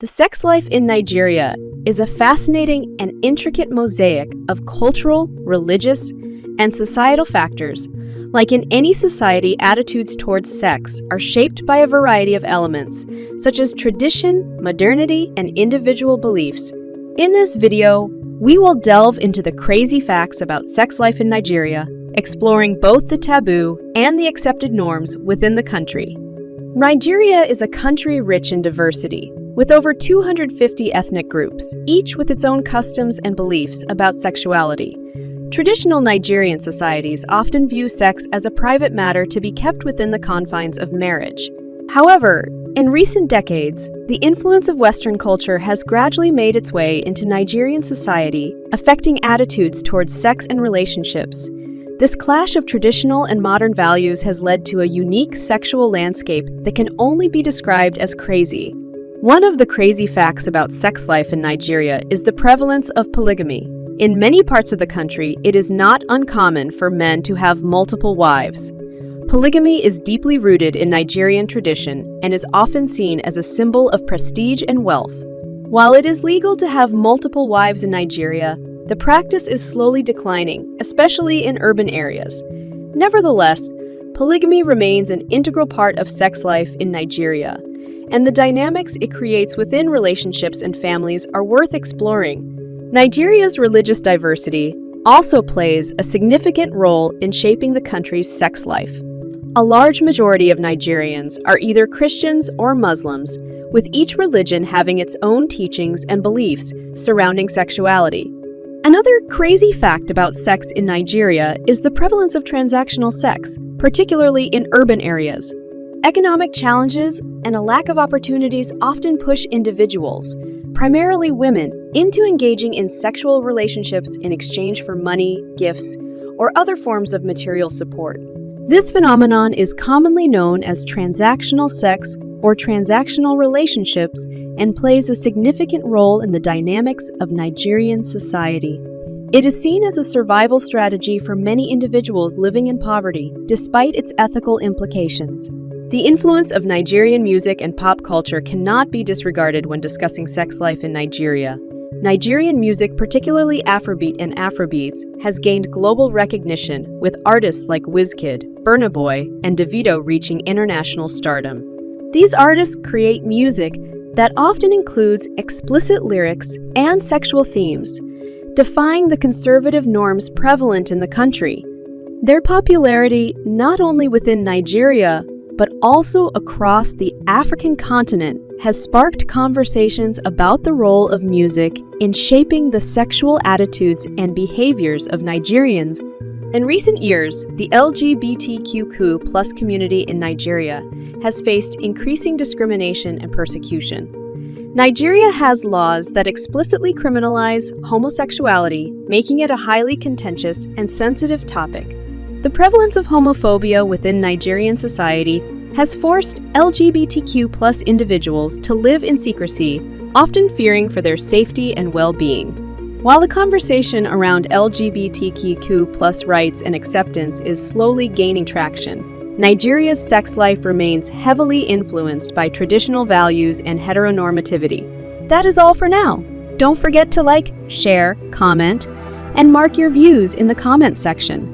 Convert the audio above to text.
The sex life in Nigeria is a fascinating and intricate mosaic of cultural, religious, and societal factors. Like in any society, attitudes towards sex are shaped by a variety of elements, such as tradition, modernity, and individual beliefs. In this video, we will delve into the crazy facts about sex life in Nigeria, exploring both the taboo and the accepted norms within the country. Nigeria is a country rich in diversity, with over 250 ethnic groups, each with its own customs and beliefs about sexuality. Traditional Nigerian societies often view sex as a private matter to be kept within the confines of marriage. However, in recent decades, the influence of Western culture has gradually made its way into Nigerian society, affecting attitudes towards sex and relationships. This clash of traditional and modern values has led to a unique sexual landscape that can only be described as crazy. One of the crazy facts about sex life in Nigeria is the prevalence of polygamy. In many parts of the country, it is not uncommon for men to have multiple wives. Polygamy is deeply rooted in Nigerian tradition and is often seen as a symbol of prestige and wealth. While it is legal to have multiple wives in Nigeria, the practice is slowly declining, especially in urban areas. Nevertheless, polygamy remains an integral part of sex life in Nigeria, and the dynamics it creates within relationships and families are worth exploring. Nigeria's religious diversity also plays a significant role in shaping the country's sex life. A large majority of Nigerians are either Christians or Muslims, with each religion having its own teachings and beliefs surrounding sexuality. Another crazy fact about sex in Nigeria is the prevalence of transactional sex, particularly in urban areas. Economic challenges and a lack of opportunities often push individuals, primarily women, into engaging in sexual relationships in exchange for money, gifts, or other forms of material support. This phenomenon is commonly known as transactional sex or transactional relationships and plays a significant role in the dynamics of Nigerian society. It is seen as a survival strategy for many individuals living in poverty, despite its ethical implications. The influence of Nigerian music and pop culture cannot be disregarded when discussing sex life in Nigeria. Nigerian music, particularly Afrobeat and Afrobeats, has gained global recognition, with artists like Wizkid, Burna Boy, and Davido reaching international stardom. These artists create music that often includes explicit lyrics and sexual themes, defying the conservative norms prevalent in the country. Their popularity, not only within Nigeria, but also across the African continent, has sparked conversations about the role of music in shaping the sexual attitudes and behaviors of Nigerians. In recent years, the LGBTQ+ community in Nigeria has faced increasing discrimination and persecution. Nigeria has laws that explicitly criminalize homosexuality, making it a highly contentious and sensitive topic. The prevalence of homophobia within Nigerian society has forced LGBTQ+ individuals to live in secrecy, often fearing for their safety and well-being. While the conversation around LGBTQ+ rights and acceptance is slowly gaining traction, Nigeria's sex life remains heavily influenced by traditional values and heteronormativity. That is all for now. Don't forget to like, share, comment, and mark your views in the comment section.